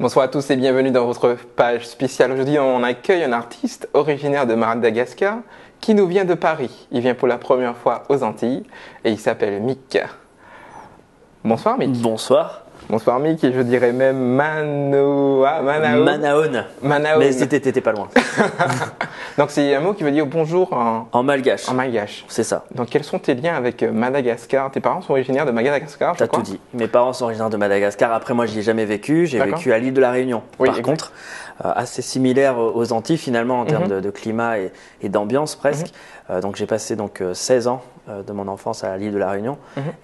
Bonsoir à tous et bienvenue dans votre page spéciale. Aujourd'hui, on accueille un artiste originaire de Madagascar qui nous vient de Paris. Il vient pour la première fois aux Antilles et il s'appelle Mick. Bonsoir Mick. Bonsoir. Bonsoir Mick et je dirais même Manaon. Mais t'étais pas loin. Donc c'est un mot qui veut dire bonjour en malgache. En malgache. C'est ça. Donc quels sont tes liens avec Madagascar? Tes parents sont originaires de Madagascar, T'as tout dit. Mes parents sont originaires de Madagascar. Après moi j'y ai jamais vécu. J'ai vécu à l'île de la Réunion. Oui, Par contre, assez similaire aux Antilles finalement en termes de climat et d'ambiance presque. Donc j'ai passé 16 ans de mon enfance à l'île de la Réunion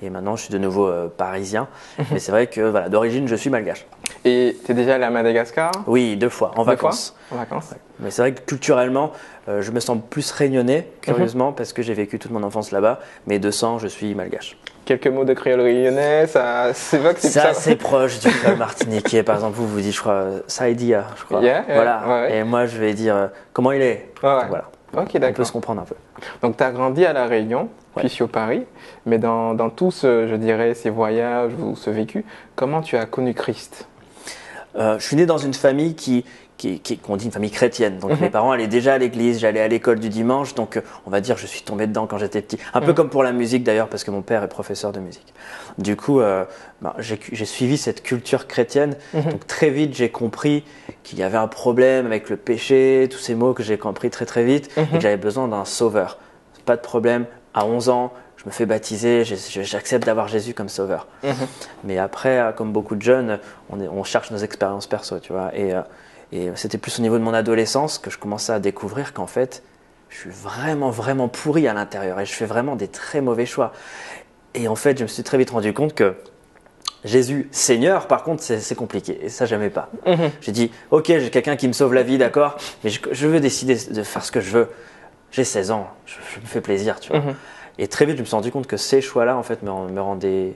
et maintenant je suis de nouveau parisien. Mais c'est vrai que voilà, d'origine je suis malgache. Et tu es déjà allé à Madagascar? Oui, 2 fois, en vacances. En vacances. Ouais. Mais c'est vrai que culturellement, je me sens plus réunionnais, curieusement, parce que j'ai vécu toute mon enfance là-bas. Mais de sang, je suis malgache. Quelques mots de créole réunionnais, ça s'évoque? C'est assez proche du créole martiniquais. Par exemple, vous dites, je crois, Saïdia, je crois. Voilà. Ouais. Et moi, je vais dire, comment il est? Voilà. Ok, d'accord. On peut se comprendre un peu. Donc, tu as grandi à La Réunion, puis sur Paris. Mais dans tout je dirais, ces voyages ou ce vécu, comment tu as connu Christ? Je suis né dans une famille qu'on dit une famille chrétienne. Donc mes parents allaient déjà à l'église, j'allais à l'école du dimanche. Donc on va dire je suis tombé dedans quand j'étais petit. Un peu comme pour la musique d'ailleurs, parce que mon père est professeur de musique. Du coup, j'ai suivi cette culture chrétienne. Donc très vite, j'ai compris qu'il y avait un problème avec le péché, tous ces mots que j'ai compris très très vite, et que j'avais besoin d'un sauveur. Pas de problème, à 11 ans, je me fais baptiser, j'accepte d'avoir Jésus comme sauveur. Mais après, comme beaucoup de jeunes, on cherche nos expériences perso, tu vois. Et c'était plus au niveau de mon adolescence que je commençais à découvrir qu'en fait, je suis vraiment, vraiment pourri à l'intérieur et je fais vraiment des très mauvais choix. Et en fait, je me suis très vite rendu compte que Jésus, Seigneur, par contre, c'est compliqué et ça, j'aimais pas. J'ai dit, ok, j'ai quelqu'un qui me sauve la vie, d'accord, mais je veux décider de faire ce que je veux. J'ai 16 ans, je me fais plaisir, tu vois. Et très vite, je me suis rendu compte que ces choix-là, en fait, me rendaient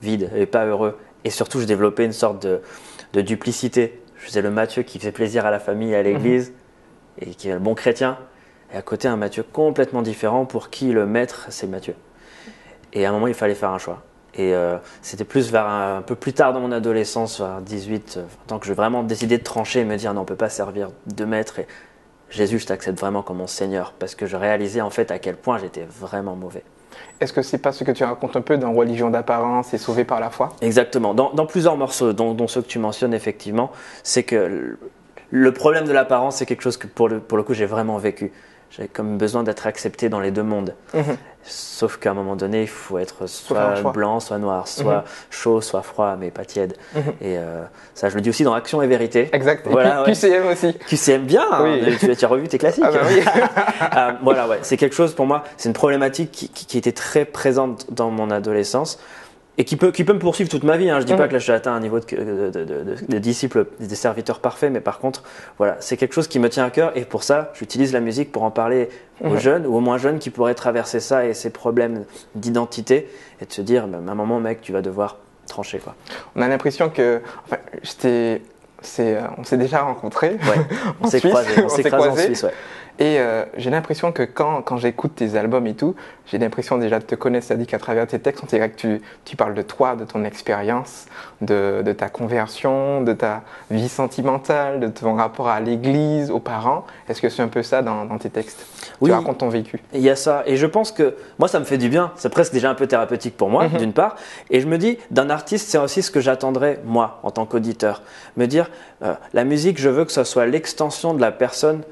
vide et pas heureux. Et surtout, je développais une sorte de duplicité. Je faisais le Matthieu qui faisait plaisir à la famille et à l'église et qui est le bon chrétien. Et à côté, un Matthieu complètement différent pour qui le maître, c'est Matthieu. Et à un moment, il fallait faire un choix. Et c'était plus vers un peu plus tard dans mon adolescence, vers 18, tant que j'ai vraiment décidé de trancher et me dire non, on ne peut pas servir de maître. Et Jésus, je t'accepte vraiment comme mon Seigneur parce que je réalisais en fait à quel point j'étais vraiment mauvais. Est-ce que c'est pas ce que tu racontes un peu dans Religion d'apparence et Sauvé par la foi? Exactement. Dans plusieurs morceaux, dont ceux que tu mentionnes effectivement, c'est que le problème de l'apparence, c'est quelque chose que pour le coup j'ai vraiment vécu. J'avais comme besoin d'être accepté dans les deux mondes. Sauf qu'à un moment donné, il faut être soit blanc, soit noir, soit chaud, soit froid, mais pas tiède. Et ça, je le dis aussi dans Action et Vérité. Exact. Voilà, et QCM aussi. QCM bien, oui. Tu as revu tes classiques. Ah bah oui. Voilà, ouais. C'est quelque chose pour moi, c'est une problématique qui était très présente dans mon adolescence. Et qui peut me poursuivre toute ma vie. Je dis pas que là j'ai atteint un niveau de disciple, de serviteur parfait, mais par contre, voilà, c'est quelque chose qui me tient à cœur et pour ça, j'utilise la musique pour en parler aux jeunes ou aux moins jeunes qui pourraient traverser ça et ces problèmes d'identité et de se dire, à un moment, mec, tu vas devoir trancher, quoi. On a l'impression que, on s'est déjà rencontrés. Ouais. On s'est croisés en Suisse, ouais. Et j'ai l'impression que quand j'écoute tes albums et tout, j'ai l'impression déjà de te connaître, c'est-à-dire qu'à travers tes textes, on dirait que tu parles de toi, de ton expérience, de ta conversion, de ta vie sentimentale, de ton rapport à l'église, aux parents. Est-ce que c'est un peu ça dans tes textes? Oui, tu racontes ton vécu. Il y a ça. Et je pense que moi, ça me fait du bien. C'est presque déjà un peu thérapeutique pour moi, d'une part. Et je me dis, d'un artiste, c'est aussi ce que j'attendrais, moi, en tant qu'auditeur. Me dire, la musique, je veux que ça soit l'extension de la personne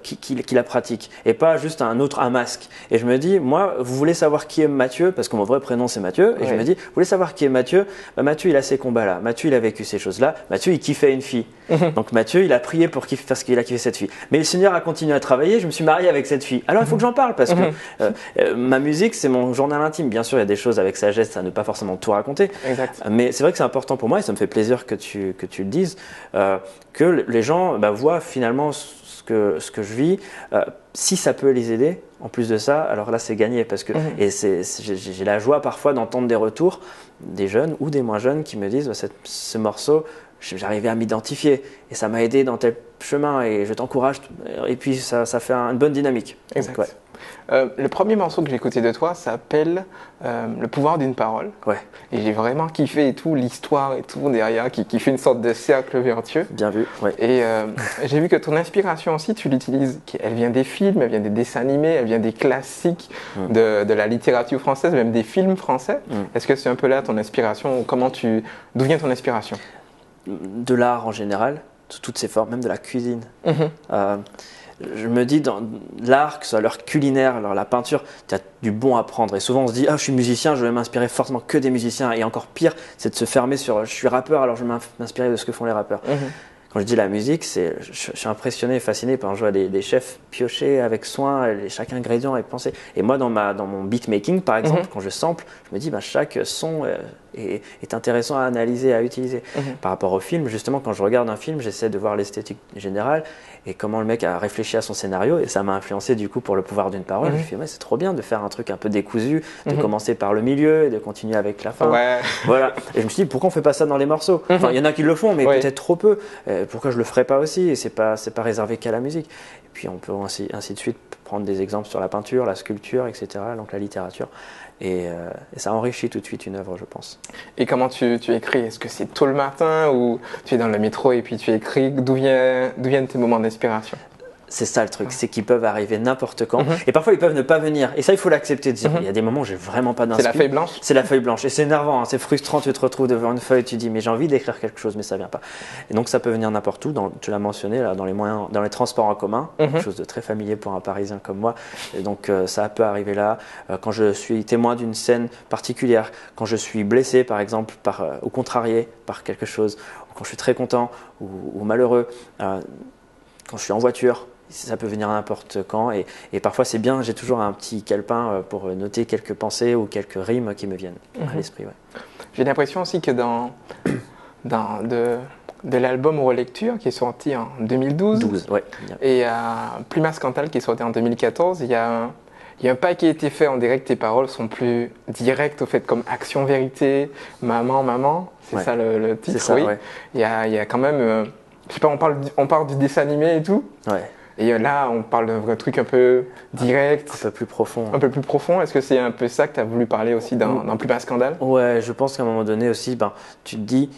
qui la pratique et pas juste un masque. Et je me dis, moi, vous voulez savoir qui est Matthieu, parce que mon vrai prénom c'est Matthieu, et je me dis, vous voulez savoir qui est Matthieu? Matthieu, il a ces combats-là. Matthieu, il a vécu ces choses-là. Matthieu, il kiffait une fille. Donc Matthieu, il a prié parce qu'il a kiffé cette fille. Mais le Seigneur a continué à travailler, je me suis marié avec cette fille. Alors il faut que j'en parle parce que ma musique, c'est mon journal intime. Bien sûr, il y a des choses avec sagesse à ne pas forcément tout raconter. Exact. Mais c'est vrai que c'est important pour moi et ça me fait plaisir que tu le dises, que les gens voient finalement ce que je vis, si ça peut les aider, en plus de ça, alors là c'est gagné parce que et j'ai la joie parfois d'entendre des retours des jeunes ou des moins jeunes qui me disent ce morceau, j'arrivais à m'identifier et ça m'a aidé dans tel chemin et je t'encourage et puis ça fait une bonne dynamique. Exact. Donc, ouais. Le premier morceau que j'ai écouté de toi s'appelle Le pouvoir d'une parole. Ouais. Et j'ai vraiment kiffé et tout, l'histoire et tout derrière, qui fait une sorte de cercle vertueux. Bien vu, ouais. Et j'ai vu que ton inspiration aussi, tu l'utilises. Elle vient des films, elle vient des dessins animés, elle vient des classiques de la littérature française, même des films français. Est-ce que c'est un peu là ton inspiration ou d'où vient ton inspiration? De l'art en général, sous toutes ses formes, même de la cuisine. Je me dis, dans l'art, que ce soit l'art culinaire, alors la peinture, tu as du bon à prendre. Et souvent, on se dit, ah, je suis musicien, je vais m'inspirer forcément que des musiciens. Et encore pire, c'est de se fermer sur, je suis rappeur, alors je vais m'inspirer de ce que font les rappeurs. Quand je dis la musique, je suis impressionné et fasciné quand je vois des chefs piocher avec soin chaque ingrédient et penser. Et moi, dans mon beatmaking, par exemple, quand je sample, je me dis, chaque son est intéressant à analyser, à utiliser. Par rapport au film, justement, quand je regarde un film, j'essaie de voir l'esthétique générale et comment le mec a réfléchi à son scénario. Et ça m'a influencé du coup pour le pouvoir d'une parole. Je me suis dit, ouais, c'est trop bien de faire un truc un peu décousu, de commencer par le milieu et de continuer avec la fin. Ouais. Voilà. Et je me suis dit, pourquoi on fait pas ça dans les morceaux? Enfin, il y en a qui le font, mais peut-être trop peu. Pourquoi je le ferais pas aussi? Et c'est pas réservé qu'à la musique. Et puis on peut ainsi de suite prendre des exemples sur la peinture, la sculpture, etc. Donc la littérature. Et ça enrichit tout de suite une œuvre, je pense. Et comment tu écris? Est-ce que c'est tôt le matin ou tu es dans le métro et puis tu écris? D'où viennent tes moments d'inspiration? C'est ça le truc, c'est qu'ils peuvent arriver n'importe quand. Et parfois, ils peuvent ne pas venir. Et ça, il faut l'accepter, de dire, il y a des moments où j'ai vraiment pas d'inspiration. C'est la feuille blanche? C'est la feuille blanche. Et c'est énervant, c'est frustrant. Tu te retrouves devant une feuille, tu dis, mais j'ai envie d'écrire quelque chose, mais ça vient pas. Et donc, ça peut venir n'importe où. Tu l'as mentionné, là, dans les transports en commun, quelque chose de très familier pour un Parisien comme moi. Et donc, ça peut arriver là. Quand je suis témoin d'une scène particulière, quand je suis blessé, par exemple, ou contrarié par quelque chose, ou quand je suis très content ou malheureux, quand je suis en voiture. Ça peut venir n'importe quand et parfois c'est bien, j'ai toujours un petit calepin pour noter quelques pensées ou quelques rimes qui me viennent à l'esprit. Ouais. J'ai l'impression aussi que de l'album Relecture qui est sorti en 2012 ouais. Et Plumas Cantal qui est sorti en 2014, il y a un pas qui a été fait. On dirait que tes paroles sont plus directes au fait, comme Action Vérité, Maman, c'est ça le titre. C'est ça, oui. Ouais. Il y a quand même, je sais pas, on parle du dessin animé et tout. Ouais. Et là, on parle d'un truc un peu direct. Un peu plus profond. Un peu plus profond. Est-ce que c'est un peu ça que tu as voulu parler aussi dans Plus Bas Scandale? Ouais, je pense qu'à un moment donné aussi, tu te dis,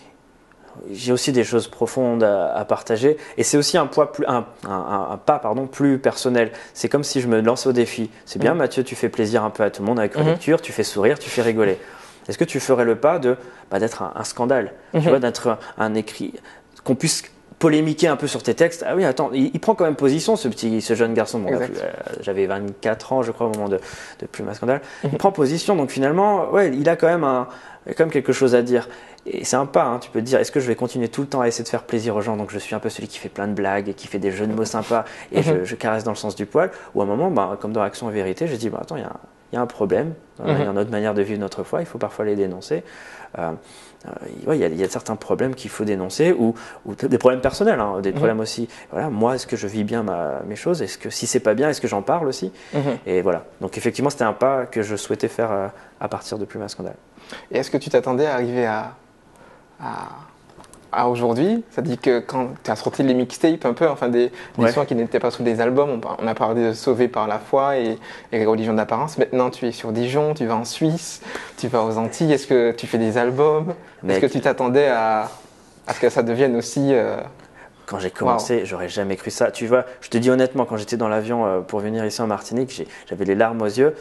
j'ai aussi des choses profondes à partager. Et c'est aussi un pas plus personnel. C'est comme si je me lançais au défi. C'est bien, Mathieu, tu fais plaisir un peu à tout le monde avec Relecture, tu fais sourire, tu fais rigoler. Est-ce que tu ferais le pas d'être un scandale, tu vois, d'être un écrit, qu'on puisse polémiquer un peu sur tes textes? Ah oui, attends, il prend quand même position, ce jeune garçon. Bon, j'avais 24 ans, je crois, au moment de Plumas Scandale. Il prend position, donc finalement, ouais, il a quand même quelque chose à dire. Et c'est un pas, hein, tu peux te dire, est-ce que je vais continuer tout le temps à essayer de faire plaisir aux gens? Donc je suis un peu celui qui fait plein de blagues et qui fait des jeux de mots sympas et je caresse dans le sens du poil. Ou à un moment, comme dans Action et Vérité, j'ai dit, attends, il y a un problème, il y a une autre manière de vivre notre foi, il faut parfois les dénoncer. Il y a certains problèmes qu'il faut dénoncer ou des problèmes personnels, hein, des problèmes aussi. Voilà, moi, est-ce que je vis bien mes choses? Est-ce que si c'est pas bien, est-ce que j'en parle aussi? Et voilà. Donc effectivement, c'était un pas que je souhaitais faire à partir de Plumas Scandale. Et est-ce que tu t'attendais à arriver à aujourd'hui? Ça dit que quand tu as sorti les mixtapes un peu, enfin des sons qui n'étaient pas sur des albums, on a parlé de Sauvé par la foi et les religions d'apparence. Maintenant, tu es sur Dijon, tu vas en Suisse, tu vas aux Antilles. Est-ce que tu fais des albums? Est-ce que tu t'attendais à ce que ça devienne aussi... Quand j'ai commencé, j'aurais jamais cru ça. Tu vois, je te dis honnêtement, quand j'étais dans l'avion pour venir ici en Martinique, j'avais les larmes aux yeux.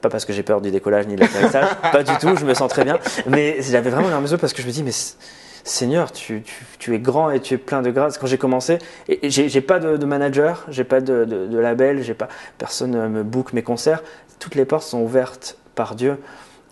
Pas parce que j'ai peur du décollage ni de l'atterrissage, pas du tout, je me sens très bien. Mais j'avais vraiment les larmes aux yeux parce que je me dis, mais Seigneur, tu es grand et tu es plein de grâce. Quand j'ai commencé, j'ai pas de manager, j'ai pas de label, personne ne me book mes concerts. Toutes les portes sont ouvertes par Dieu.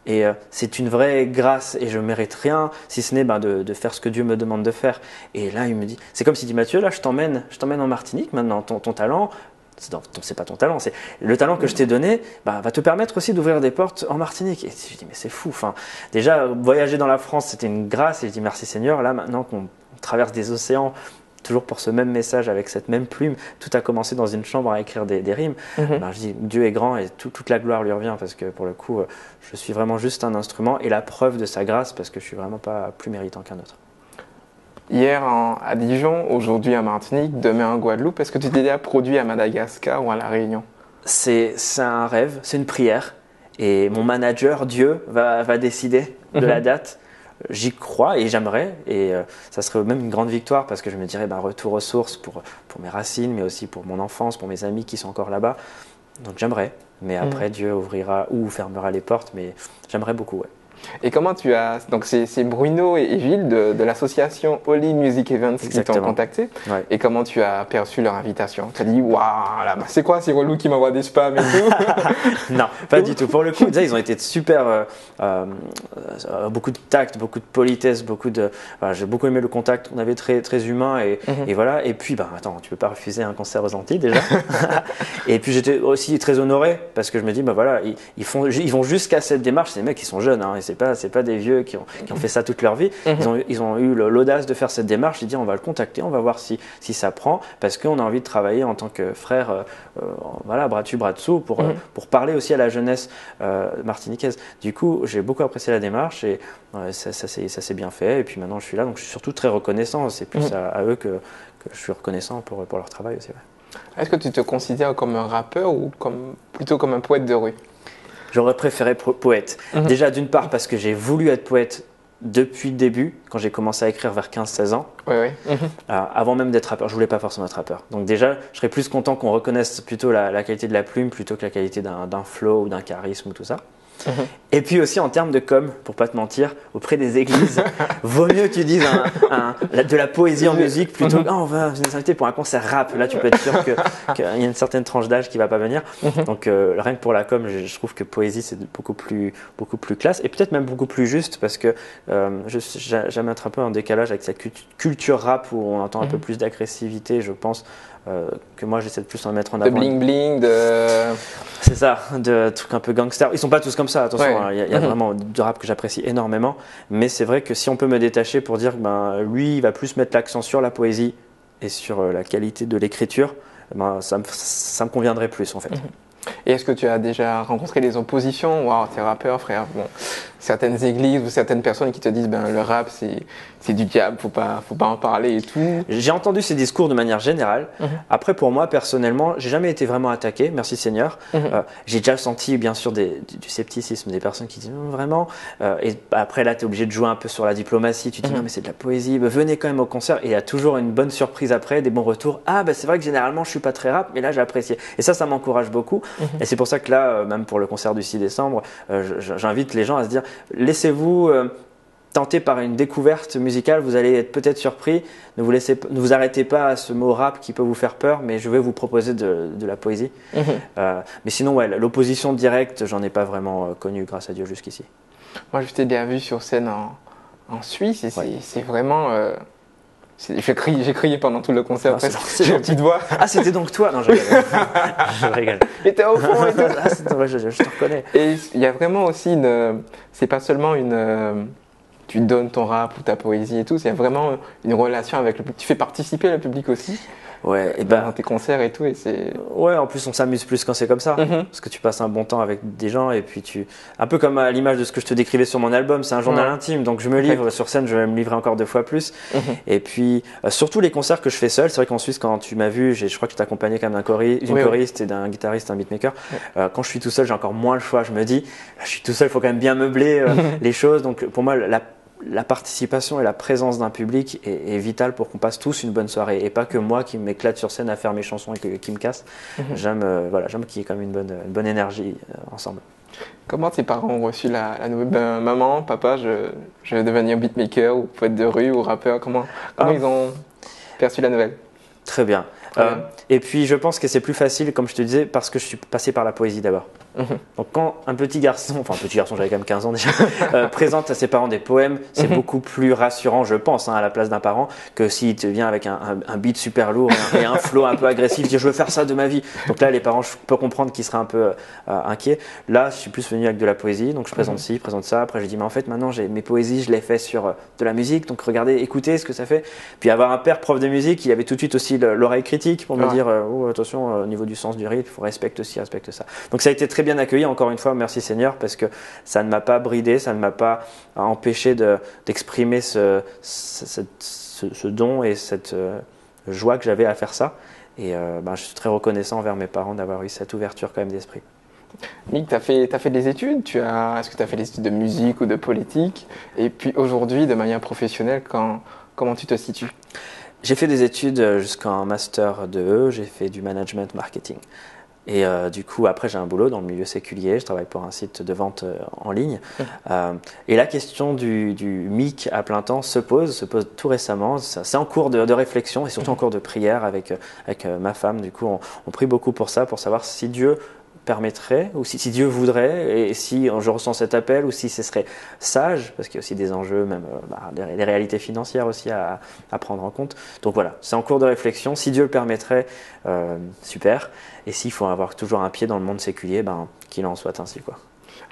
Et c'est une vraie grâce et je ne mérite rien si ce n'est de faire ce que Dieu me demande de faire. Et là, il me dit, c'est comme s'il dit, Mathieu, là, je t'emmène en Martinique maintenant, ton talent. C'est pas ton talent, c'est le talent que je t'ai donné va te permettre aussi d'ouvrir des portes en Martinique. Et je dis mais c'est fou. Enfin, déjà voyager dans la France c'était une grâce et je dis merci Seigneur. Là maintenant qu'on traverse des océans toujours pour ce même message avec cette même plume, tout a commencé dans une chambre à écrire des rimes. Je dis Dieu est grand et toute la gloire lui revient parce que pour le coup je suis vraiment juste un instrument et la preuve de sa grâce parce que je suis vraiment pas plus méritant qu'un autre. Hier à Dijon, aujourd'hui à Martinique, demain en Guadeloupe. Est-ce que tu t'es déjà produit à Madagascar ou à La Réunion? c'est un rêve, c'est une prière. Et mon manager, Dieu, va décider de la date. J'y crois et j'aimerais. Et ça serait même une grande victoire parce que je me dirais retour aux sources pour mes racines, mais aussi pour mon enfance, pour mes amis qui sont encore là-bas. Donc j'aimerais. Mais après, Dieu ouvrira ou fermera les portes. Mais j'aimerais beaucoup, ouais. Et comment tu as... Donc c'est Bruno et Gilles de l'association Holy Music Events qui t'ont contacté. Ouais. Et comment tu as perçu leur invitation? Tu as dit, waouh, c'est quoi ces relous qui m'envoient des spams et tout? Non, pas du tout. Pour le coup, déjà, ils ont été super, beaucoup de tact, beaucoup de politesse, j'ai beaucoup aimé le contact. On avait très, très humain et voilà. Et puis, attends, tu peux pas refuser un concert aux Antilles déjà. Et puis, j'étais aussi très honoré parce que je me dis, voilà, ils vont jusqu'à cette démarche. C'est des mecs qui sont jeunes, hein, et c'est pas des vieux qui ont fait ça toute leur vie. Ils ont eu l'audace de faire cette démarche et dire, on va le contacter, on va voir si ça prend parce qu'on a envie de travailler en tant que frère, bras dessus, bras dessous pour parler aussi à la jeunesse martiniquaise. Du coup, j'ai beaucoup apprécié la démarche et ça s'est bien fait. Et puis maintenant, je suis là, donc je suis surtout très reconnaissant. C'est plus à eux que je suis reconnaissant pour leur travail aussi. Ouais. Est-ce que tu te considères comme un rappeur ou plutôt comme un poète de rue? J'aurais préféré poète. Déjà, d'une part, parce que j'ai voulu être poète depuis le début, quand j'ai commencé à écrire vers 15-16 ans. Oui. Avant même d'être rappeur, je voulais pas forcément être rappeur. Donc déjà, je serais plus content qu'on reconnaisse plutôt la qualité de la plume plutôt que la qualité d'un flow ou d'un charisme ou tout ça. Et puis aussi en termes de com, pour pas te mentir, auprès des églises, vaut mieux que tu dises de la poésie en musique plutôt que on va nous inviter pour un concert rap. Là, tu peux être sûr qu'il y a une certaine tranche d'âge qui va pas venir. Donc rien que pour la com, je trouve que poésie c'est beaucoup plus classe et peut-être même beaucoup plus juste parce que j'aime être un peu en décalage avec cette culture rap où on entend un peu plus d'agressivité, je pense. Que moi j'essaie de plus en mettre en avant. De bling bling, C'est ça, de trucs un peu gangster. Ils sont pas tous comme ça, attention, il y a vraiment du rap que j'apprécie énormément. Mais c'est vrai que si on peut me détacher pour dire que lui il va plus mettre l'accent sur la poésie et sur la qualité de l'écriture, ça me conviendrait plus en fait. Et est-ce que tu as déjà rencontré des oppositions? Waouh, t'es rappeur, frère. Bon, certaines églises ou certaines personnes qui te disent le rap c'est du diable, faut pas en parler et tout. J'ai entendu ces discours de manière générale. Après, pour moi personnellement, j'ai jamais été vraiment attaqué, merci Seigneur. J'ai déjà senti bien sûr du scepticisme, des personnes qui disent vraiment. Et après là, tu es obligé de jouer un peu sur la diplomatie. Tu te dis non mais c'est de la poésie, venez quand même au concert. Et il y a toujours une bonne surprise après, des bons retours. C'est vrai que généralement je suis pas très rap, mais là j'ai apprécié. Et ça m'encourage beaucoup. Et c'est pour ça que là, même pour le concert du 6 décembre, j'invite les gens à se dire laissez-vous tenter par une découverte musicale, vous allez être peut-être surpris. Ne vous arrêtez pas à ce mot rap qui peut vous faire peur, mais je vais vous proposer de la poésie. Mais sinon, l'opposition directe, j'en ai pas vraiment connu grâce à Dieu jusqu'ici. Moi, je t'ai bien vu sur scène en Suisse et c'est vraiment. J'ai crié pendant tout le concert. J'ai une petite voix. Ah, c'était donc toi? Non, je rigole. Je rigole. J'étais au fond et tout. Je te reconnais. Et il y a vraiment aussi c'est pas seulement tu donnes ton rap ou ta poésie et tout, c'est vraiment une relation avec le public. Tu fais participer le public aussi. Ouais, et dans tes concerts et tout, et c'est. Ouais, en plus on s'amuse plus quand c'est comme ça, parce que tu passes un bon temps avec des gens et puis un peu comme à l'image de ce que je te décrivais sur mon album, c'est un journal intime, donc je me livre sur scène, je vais me livrer encore 2 fois plus. Et puis surtout les concerts que je fais seul, c'est vrai qu'en Suisse quand tu m'as vu, je crois que je t'ai accompagné quand même d'une choriste et d'un guitariste, un beatmaker. Quand je suis tout seul, j'ai encore moins le choix. Je me dis, je suis tout seul, il faut quand même bien meubler les choses. Donc pour moi la participation et la présence d'un public est vitale pour qu'on passe tous une bonne soirée et pas que moi qui m'éclate sur scène à faire mes chansons et qui me casse. J'aime qu'il y ait quand même une bonne énergie ensemble. Comment tes parents ont reçu la nouvelle? Maman, papa, je vais devenir beatmaker ou poète de rue ou rappeur. Comment ils ont perçu la nouvelle? Très bien. Et puis je pense que c'est plus facile, comme je te disais, parce que je suis passé par la poésie d'abord. Donc quand un petit garçon, j'avais quand même 15 ans déjà, présente à ses parents des poèmes, c'est beaucoup plus rassurant, je pense, à la place d'un parent, que s'il te vient avec un beat super lourd et un flow un peu agressif, dire je veux faire ça de ma vie. Donc là les parents, je peux comprendre qu'ils seraient un peu inquiets. Là je suis plus venu avec de la poésie, donc je présente ci, présente ça, après je dis mais en fait maintenant mes poésies je les fais sur de la musique, donc regardez, écoutez ce que ça fait. Puis avoir un père prof de musique, il avait tout de suite aussi l'oreille critique pour me dire attention au niveau du sens du rythme, il faut respecter ci, respecte ça. Donc ça a été très bien accueilli, encore une fois, merci Seigneur, parce que ça ne m'a pas bridé, ça ne m'a pas empêché d'exprimer ce don et cette joie que j'avais à faire ça. Et je suis très reconnaissant envers mes parents d'avoir eu cette ouverture quand même d'esprit. Mick, t'as fait des études? Est-ce que tu as fait des études de musique ou de politique? Et puis aujourd'hui, de manière professionnelle, comment tu te situes? J'ai fait des études jusqu'en master 2E, j'ai fait du management marketing. Et du coup, après, j'ai un boulot dans le milieu séculier. Je travaille pour un site de vente en ligne. Et la question du MIC à plein temps se pose tout récemment. C'est en cours de réflexion et surtout en cours de prière avec ma femme. Du coup, on prie beaucoup pour ça, pour savoir si Dieu permettrait, ou si Dieu voudrait, et si je ressens cet appel, ou si ce serait sage, parce qu'il y a aussi des enjeux, même les réalités financières aussi à prendre en compte. Donc voilà, c'est en cours de réflexion. Si Dieu le permettrait, super. Et s'il faut avoir toujours un pied dans le monde séculier, qu'il en soit ainsi, quoi.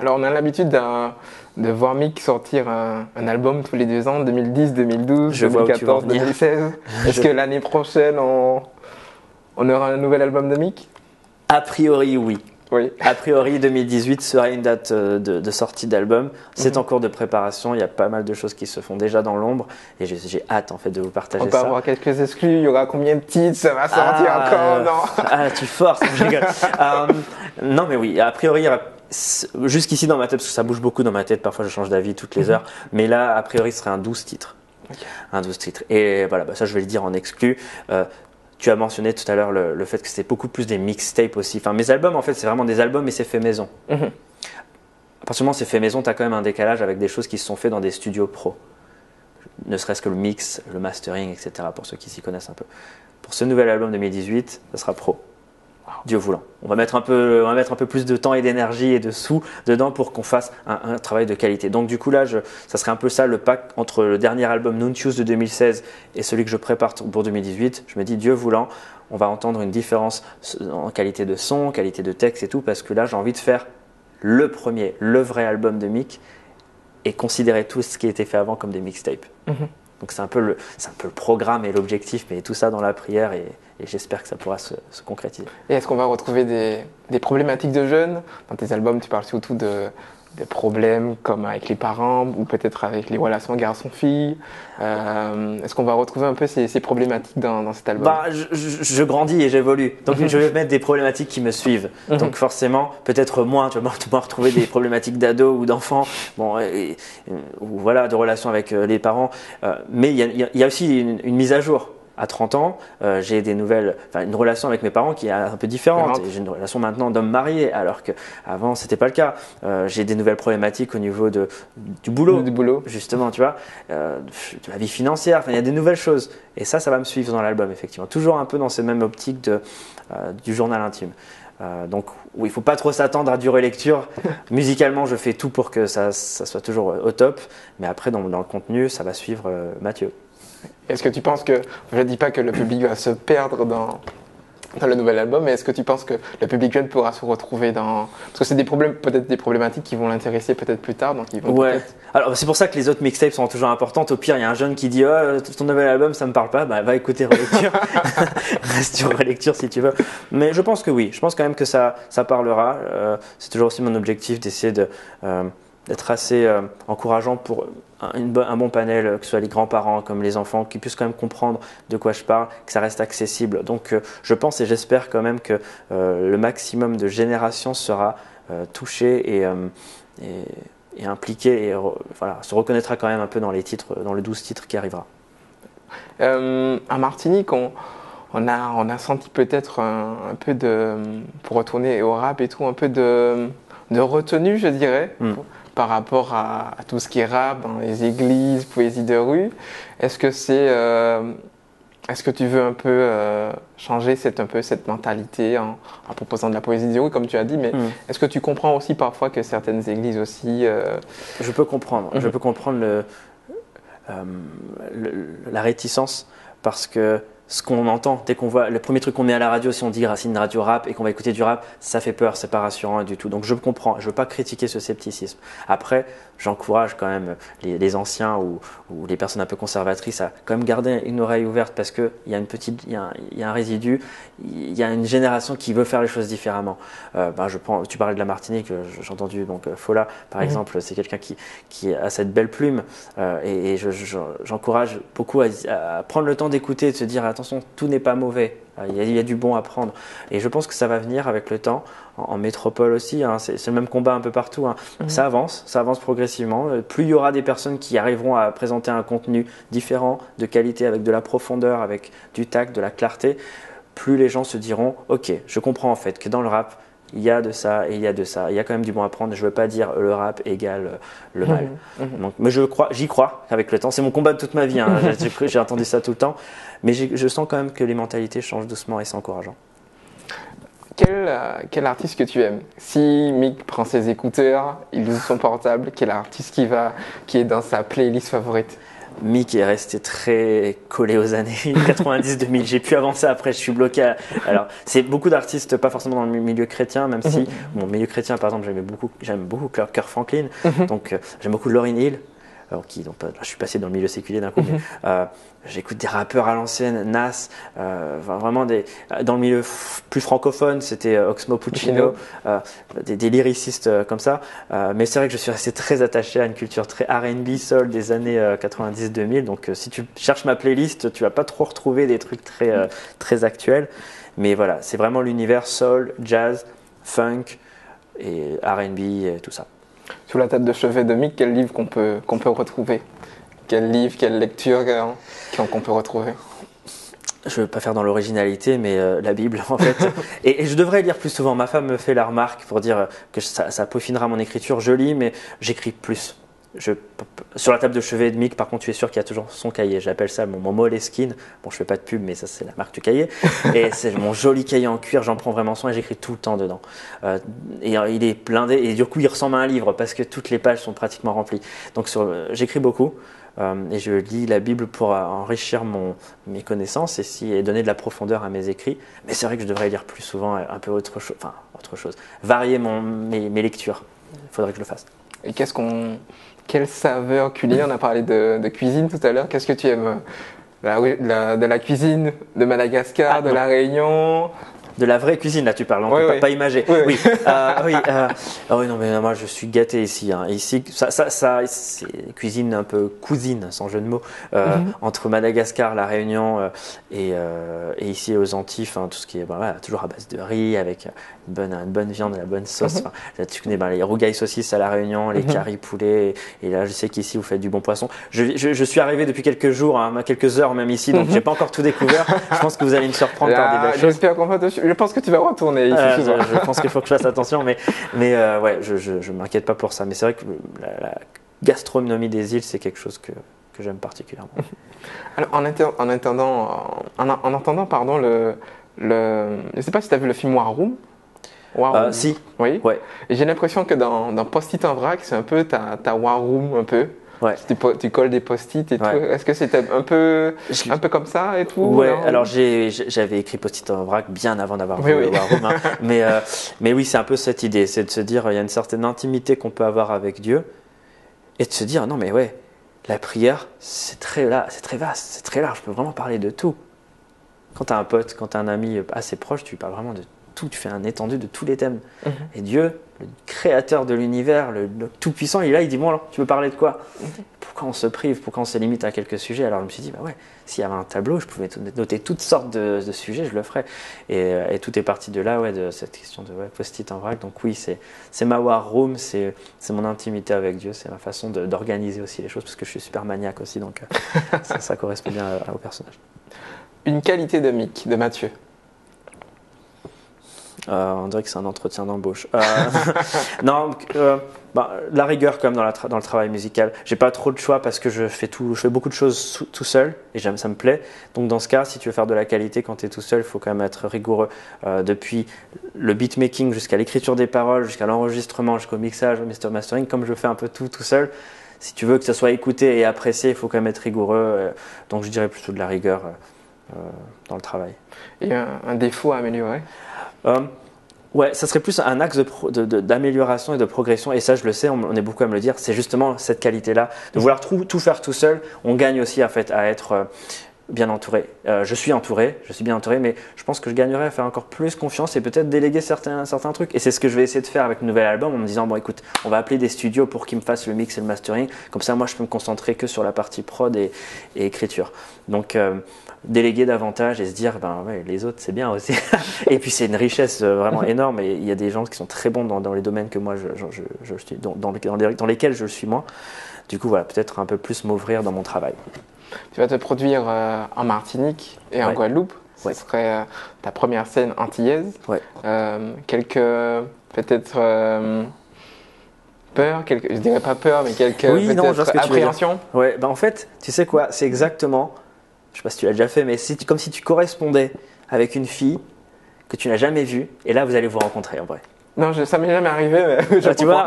Alors, on a l'habitude de voir Mick sortir un album tous les 2 ans, 2010, 2012, 2014, 2016. Est-ce que l'année prochaine, on aura un nouvel album de Mick? A priori, oui. Oui. A priori, 2018 sera une date de sortie d'album. C'est en cours de préparation. Il y a pas mal de choses qui se font déjà dans l'ombre et j'ai hâte en fait de vous partager ça. On peut avoir quelques exclus. Il y aura combien de titres? Ça va sortir encore? Non. Tu forces. Je rigole. Non, mais oui. A priori, il y aura jusqu'ici dans ma tête, parce que ça bouge beaucoup dans ma tête. Parfois, je change d'avis toutes les heures. Mais là, a priori, ce serait un 12 titres. Okay. Un 12 titres. Et voilà, ça, je vais le dire en exclu. Tu as mentionné tout à l'heure le fait que c'était beaucoup plus des mixtapes aussi. Enfin, mes albums, en fait, c'est vraiment des albums et c'est fait maison. À partir du moment où c'est fait maison, tu as quand même un décalage avec des choses qui se sont faites dans des studios pro. Ne serait-ce que le mix, le mastering, etc. pour ceux qui s'y connaissent un peu. Pour ce nouvel album 2018, ça sera pro. Dieu voulant. On va mettre un peu plus de temps et d'énergie et de sous dedans pour qu'on fasse un travail de qualité. Donc du coup là, ça serait un peu ça le pacte entre le dernier album Nuntius de 2016 et celui que je prépare pour 2018. Je me dis, Dieu voulant, on va entendre une différence en qualité de son, qualité de texte et tout, parce que là j'ai envie de faire le vrai album de Mick et considérer tout ce qui a été fait avant comme des mixtapes. Donc c'est un peu le programme et l'objectif, mais tout ça dans la prière et j'espère que ça pourra se concrétiser. Et est-ce qu'on va retrouver des problématiques de jeunes? Dans tes albums, tu parles surtout de problèmes comme avec les parents ou peut-être avec les relations garçon-fille. Est-ce qu'on va retrouver un peu ces problématiques dans cet album? Je grandis et j'évolue. Donc je vais mettre des problématiques qui me suivent. Donc forcément, peut-être moins, tu vas retrouver des problématiques d'ados ou d'enfants, ou voilà, de relations avec les parents. Mais il y a aussi une mise à jour. À 30 ans, j'ai une relation avec mes parents qui est un peu différente. J'ai une relation maintenant d'homme marié, alors qu'avant, c'était pas le cas. J'ai des nouvelles problématiques au niveau du boulot. Justement, tu vois, de la vie financière. Il y a des nouvelles choses. Et ça va me suivre dans l'album, effectivement. Toujours un peu dans cette même optique du journal intime. Donc, oui, il ne faut pas trop s'attendre à du relecture. Musicalement, je fais tout pour que ça soit toujours au top. Mais après, dans le contenu, ça va suivre Mathieu. Est-ce que tu penses que, je ne dis pas que le public va se perdre dans le nouvel album, mais est-ce que tu penses que le public jeune pourra se retrouver dans... Parce que c'est peut-être des problématiques qui vont l'intéresser peut-être plus tard, donc ils vont Alors c'est pour ça que les autres mixtapes sont toujours importantes. Au pire, il y a un jeune qui dit ton nouvel album, ça me parle pas, va écouter Relecture. Reste sur Relecture si tu veux. Mais je pense que oui, je pense quand même que ça parlera. C'est toujours aussi mon objectif d'essayer d'être assez encourageant pour un bon panel, que ce soit les grands-parents comme les enfants, qui puissent quand même comprendre de quoi je parle, que ça reste accessible. Donc je pense et j'espère quand même que le maximum de générations sera touché et impliqué et se reconnaîtra quand même un peu dans les titres, dans le 12 titres qui arrivera. À Martinique, on a senti peut-être un peu pour retourner au rap et tout, un peu de retenue, je dirais. Par rapport à tout ce qui est rap, dans les églises, poésie de rue. Est-ce que tu veux un peu changer cette mentalité en proposant de la poésie de rue, comme tu as dit, mais est-ce que tu comprends aussi parfois que certaines églises aussi... Je peux comprendre. Je peux comprendre la réticence parce que ce qu'on entend, dès qu'on voit le premier truc qu'on met à la radio, si on dit Racine Radio Rap et qu'on va écouter du rap, ça fait peur, c'est pas rassurant du tout. Donc je comprends, je veux pas critiquer ce scepticisme. Après, j'encourage quand même les anciens ou les personnes un peu conservatrices à quand même garder une oreille ouverte parce que il y a un résidu, il y a une génération qui veut faire les choses différemment. Tu parlais de la Martinique, j'ai entendu donc Fola par exemple, c'est quelqu'un qui a cette belle plume et j'encourage beaucoup à prendre le temps d'écouter et de se dire attention, tout n'est pas mauvais. Il y a du bon à prendre. Et je pense que ça va venir avec le temps, en métropole aussi. Hein, c'est le même combat un peu partout. Hein. Ça avance progressivement. Plus il y aura des personnes qui arriveront à présenter un contenu différent, de qualité, avec de la profondeur, avec du tact, de la clarté, plus les gens se diront « Ok, je comprends en fait que dans le rap, il y a de ça et il y a de ça. Il y a quand même du bon à prendre. Je ne veux pas dire le rap égale le mal. » Donc, mais j'y crois avec le temps. C'est mon combat de toute ma vie. Hein. J'ai entendu ça tout le temps. Mais je sens quand même que les mentalités changent doucement et c'est encourageant. Quel artiste que tu aimes? Si Mick prend ses écouteurs, il ouvre son portable, quel artiste qui est dans sa playlist favorite? Mick est resté très collé aux années 90-2000. J'ai pu avancer après, je suis bloqué. Alors, c'est beaucoup d'artistes, pas forcément dans le milieu chrétien, même si, mon milieu chrétien, par exemple, j'aime beaucoup Kirk Franklin. Donc, j'aime beaucoup Lauryn Hill. Alors, je suis passé dans le milieu séculier d'un coup, mais j'écoute des rappeurs à l'ancienne, Nas, vraiment dans le milieu plus francophone, c'était Oxmo Puccino, des lyricistes comme ça. Mais c'est vrai que je suis resté très attaché à une culture très R&B, soul des années 90-2000. Donc si tu cherches ma playlist, tu vas pas trop retrouver des trucs très actuels. Mais voilà, c'est vraiment l'univers soul, jazz, funk et R&B et tout ça. Sur la table de chevet de Mick, quel livre qu'on peut retrouver? Quel livre, quelle lecture qu'on peut retrouver? Je ne veux pas faire dans l'originalité, mais la Bible, en fait. Et je devrais lire plus souvent. Ma femme me fait la remarque pour dire que ça peaufinera mon écriture. Je lis, mais j'écris plus. Sur la table de chevet de Mick, par contre, tu es sûr qu'il y a toujours son cahier. J'appelle ça mon Moleskine. Bon, je fais pas de pub, mais ça, c'est la marque du cahier. Et c'est mon joli cahier en cuir. J'en prends vraiment soin et j'écris tout le temps dedans. Et il est blindé. Et du coup, il ressemble à un livre parce que toutes les pages sont pratiquement remplies. Donc, j'écris beaucoup. Et je lis la Bible pour enrichir mes connaissances et donner de la profondeur à mes écrits. Mais c'est vrai que je devrais lire plus souvent un peu autre chose. Varier mes lectures. Il faudrait que je le fasse. Et quelle saveur culinaire? On a parlé de cuisine tout à l'heure. Qu'est-ce que tu aimes? De la cuisine de Madagascar, de la Réunion? De la vraie cuisine, là tu parles, pas imagée. Oui. Non, mais moi je suis gâté ici. Hein. Ici, c'est une cuisine un peu cousine, sans jeu de mots, entre Madagascar, la Réunion et ici aux Antilles, tout ce qui est toujours à base de riz avec une bonne viande, la bonne sauce. Tu connais les rougailles saucisses à la Réunion, les caris poulets. Et là, je sais qu'ici vous faites du bon poisson. Je suis arrivé depuis quelques jours, quelques heures même ici, donc j'ai pas encore tout découvert. Je pense que vous allez me surprendre par des belles choses. J'espère qu'on va je pense que tu vas retourner ici. Je pense qu'il faut que je fasse attention, mais je m'inquiète pas pour ça. Mais c'est vrai que la gastronomie des îles, c'est quelque chose que j'aime particulièrement. Alors, en entendant, pardon, je ne sais pas si tu as vu le film War Room. Si. Oui. Ouais. Et j'ai l'impression que dans Post-it en vrac, c'est un peu ta War Room un peu. Ouais. Tu colles des post-it et tout. Est-ce que c'était un peu comme ça et tout? Ouais, alors j'avais écrit Post-it en vrac bien avant d'avoir vu War Room. Hein. Mais oui, c'est un peu cette idée, c'est de se dire il y a une certaine intimité qu'on peut avoir avec Dieu et de se dire non mais la prière c'est très vaste, c'est très large, je peux vraiment parler de tout. Quand tu as un pote, quand tu as un ami assez proche, tu parles vraiment de tout, tu fais un étendu de tous les thèmes. Et Dieu, le créateur de l'univers, le tout-puissant, il est là, il dit bon alors, tu veux parler de quoi? Pourquoi on se prive? Pourquoi on se limite à quelques sujets? Alors je me suis dit s'il y avait un tableau, je pouvais noter toutes sortes de sujets, je le ferais. Et tout est parti de là, de cette question de post-it en vrac. Donc oui, c'est ma war room, c'est mon intimité avec Dieu, c'est ma façon d'organiser aussi les choses, parce que je suis super maniaque aussi, donc ça correspond bien au personnage. Une qualité de Mick, de Mathieu? On dirait que c'est un entretien d'embauche. Non, la rigueur comme dans le travail musical. J'ai pas trop de choix parce que je fais beaucoup de choses tout seul et ça me plaît. Donc dans ce cas, si tu veux faire de la qualité quand tu es tout seul, il faut quand même être rigoureux. Depuis le beatmaking jusqu'à l'écriture des paroles, jusqu'à l'enregistrement, jusqu'au mixage, au mastering, comme je fais un peu tout seul. Si tu veux que ça soit écouté et apprécié, il faut quand même être rigoureux. Donc je dirais plutôt de la rigueur dans le travail. Et un défaut à améliorer? Ça serait plus un axe d'amélioration et de progression. Et ça, je le sais, on est beaucoup à me le dire. C'est justement cette qualité-là. De vouloir tout faire tout seul, on gagne aussi en fait, à être bien entouré. Je suis bien entouré, mais je pense que je gagnerais à faire encore plus confiance et peut-être déléguer certains trucs. Et c'est ce que je vais essayer de faire avec le nouvel album en me disant, bon écoute, on va appeler des studios pour qu'ils me fassent le mix et le mastering. Comme ça, moi, je peux me concentrer que sur la partie prod et écriture. Donc, déléguer davantage et se dire, ben ouais, les autres, c'est bien aussi. Et puis, c'est une richesse vraiment énorme. Et il y a des gens qui sont très bons dans les domaines que moi, je suis, dans lesquels je le suis moins. Du coup, voilà, peut-être un peu plus m'ouvrir dans mon travail. Tu vas te produire en Martinique et en Guadeloupe. Ce serait ta première scène antillaise. Ouais. Quelques, peut-être peur, je dirais pas peur, mais quelques appréhensions. Ouais, en fait, tu sais quoi, c'est exactement, je sais pas si tu l'as déjà fait, mais c'est comme si tu correspondais avec une fille que tu n'as jamais vue, et là vous allez vous rencontrer en vrai. Non, ça m'est jamais arrivé, mais tu vois,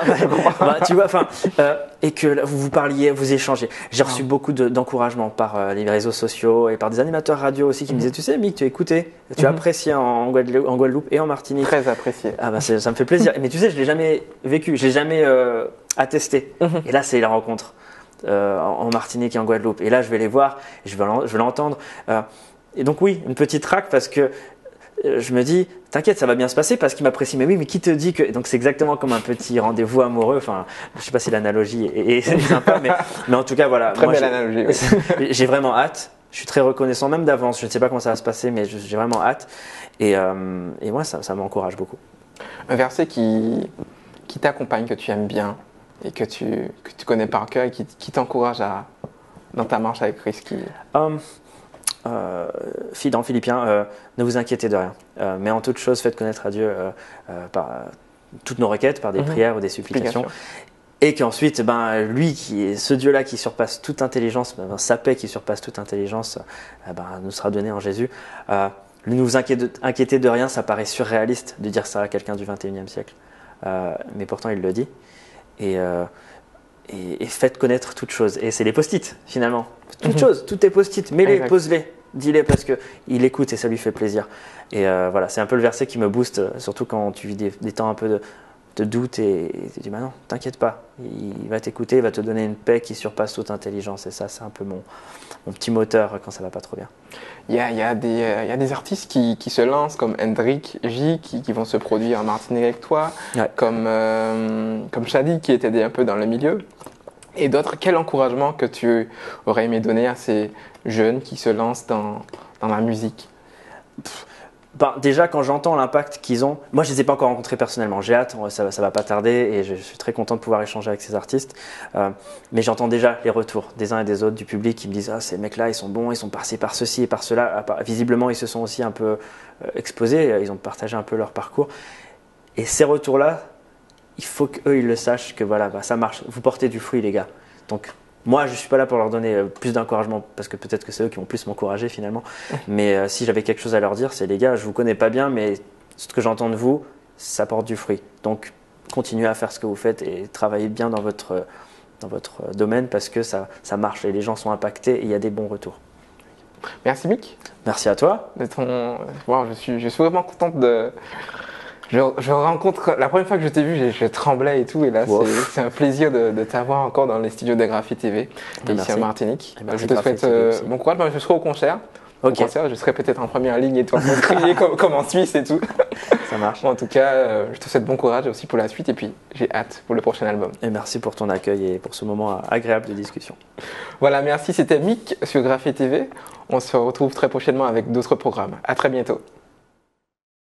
et que vous parliez, vous échangez. J'ai reçu beaucoup d'encouragement par les réseaux sociaux et par des animateurs radio aussi qui me disaient, tu sais, Mick, tu as écouté, tu as apprécié en Guadeloupe et en Martinique. Très apprécié. Ah bah ça me fait plaisir. Mais tu sais, je l'ai jamais vécu, je l'ai jamais attesté. Et là, c'est la rencontre en Martinique et en Guadeloupe. Et là, je vais les voir, et je vais l'entendre. Et donc oui, une petite traque parce que je me dis, t'inquiète, ça va bien se passer parce qu'il m'apprécie. Mais oui, mais qui te dit que… Donc c'est exactement comme un petit rendez-vous amoureux. Enfin, je sais pas si l'analogie est sympa, mais en tout cas, voilà. Très belle analogie. Oui. J'ai vraiment hâte. Je suis très reconnaissant, même d'avance. Je ne sais pas comment ça va se passer, mais j'ai vraiment hâte. Et moi, ça m'encourage beaucoup. Un verset qui t'accompagne, que tu aimes bien et que tu connais par cœur et qui t'encourage dans ta marche avec Christ. Dans Philippiens, ne vous inquiétez de rien, mais en toute chose faites connaître à Dieu par toutes nos requêtes, par des prières ou des supplications. Et qu'ensuite, lui, qui est ce Dieu-là qui surpasse toute intelligence, sa paix qui surpasse toute intelligence, nous sera donnée en Jésus. Ne vous inquiétez de rien, ça paraît surréaliste de dire ça à quelqu'un du 21e siècle, mais pourtant il le dit. Et faites connaître toutes choses. Et c'est les post-it, finalement. Toutes choses, tout est post-it. Mets-les, pose-les, dis-les parce qu'il écoute et ça lui fait plaisir. Et voilà, c'est un peu le verset qui me booste, surtout quand tu vis des temps un peu de doute et tu dis, non, t'inquiète pas. Il va t'écouter, il va te donner une paix qui surpasse toute intelligence. Et ça, c'est un peu mon petit moteur quand ça va pas trop bien. Il y a des artistes qui se lancent comme Hendrik J qui vont se produire en Martinique avec toi, comme Shadi qui était un peu dans le milieu. Et d'autres, quel encouragement que tu aurais aimé donner à ces jeunes qui se lancent dans la musique? Déjà, quand j'entends l'impact qu'ils ont, moi je ne les ai pas encore rencontrés personnellement, j'ai hâte, ça va pas tarder et je suis très content de pouvoir échanger avec ces artistes. Mais j'entends déjà les retours des uns et des autres, du public qui me disent « ces mecs-là, ils sont bons, ils sont passés par ceci et par cela ». Visiblement, ils se sont aussi un peu exposés, ils ont partagé un peu leur parcours. Et ces retours-là, il faut qu'eux, ils le sachent que voilà, ça marche, vous portez du fruit les gars. Donc moi, je ne suis pas là pour leur donner plus d'encouragement parce que peut-être que c'est eux qui vont plus m'encourager finalement. Mais si j'avais quelque chose à leur dire, c'est les gars, je ne vous connais pas bien, mais ce que j'entends de vous, ça porte du fruit. Donc continuez à faire ce que vous faites et travaillez bien dans votre domaine parce que ça marche et les gens sont impactés et il y a des bons retours. Merci Mick. Merci à toi. Je suis vraiment contente de… Je rencontre, la première fois que je t'ai vu, je tremblais et tout, et là c'est un plaisir de t'avoir encore dans les studios de Graphie TV, ici en Martinique. Je te souhaite bon courage, je serai au concert. Au concert, je serai peut-être en première ligne et toi pour crier comme en Suisse et tout. Ça marche. En tout cas, je te souhaite bon courage aussi pour la suite et puis j'ai hâte pour le prochain album. Et merci pour ton accueil et pour ce moment agréable de discussion. Voilà, merci, c'était Mick sur Graphie TV. On se retrouve très prochainement avec d'autres programmes. À très bientôt.